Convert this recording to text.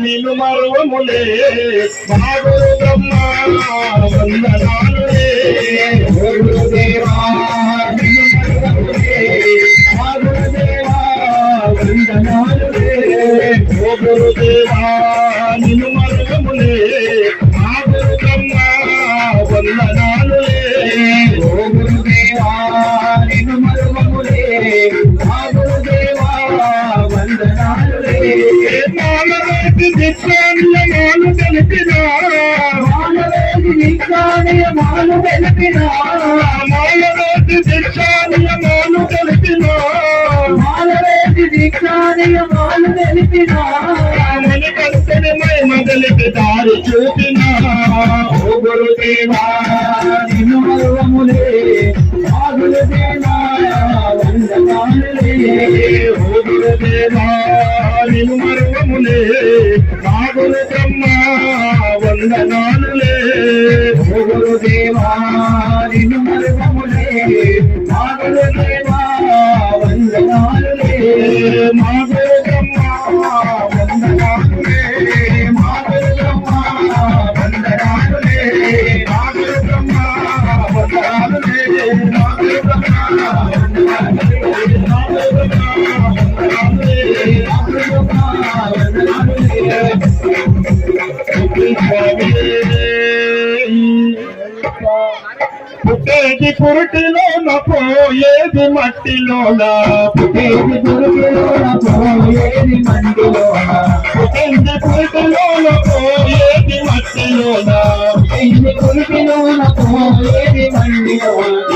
నిన్ను మరువములే మా గురు బ్రహ్మ వందనాలులే గురుదేవా నిన్ను మరువములే మా గురుదేవా వందనాలులే ఓ గురుదేవా నిన్ను మరువములే మా గురు బ్రహ్మ వందనాలులే ఓ గురుదేవా నిన్ను మరువములే మా గురుదేవా వందనాలులే నిత్యానియమాలు తెలిపిన మానవేది నిత్యానియమాలు తెలిపిన మానవేది నిత్యానియమాలు తెలిపిన మానవేది నిత్యానియమాలు తెలిపిన మని కర్తని మహిమ తెలిపి దారి చూపిన ఓ గురుదేవా నిన్ను మరువములే మా గురుదేవా వందనాలులే ఓ గురుదేవా నిన్ను మరువములే మా గురు బ్రహ్మ వందనాలులే ఓ గురుదేవా నిన్ను మరువములే మా గురుదేవా వందనాలులే మా గురు బ్రహ్మ వందనాలులే మా గురు బ్రహ్మ వందనాలులే మా గురు బ్రహ్మ వందనాలులే మా గురు బ్రహ్మ వందనాలులే మా గురు పుట్టేది పురుటిలోన పోయేది మట్టిలోన పుట్టేది పురుటిలోన పోయేది మట్టిలోన పుట్టేది పురుటిలోన పోయేది మట్టిలోన పుట్టేది పురుటిలోన పోయేది మట్టిలోన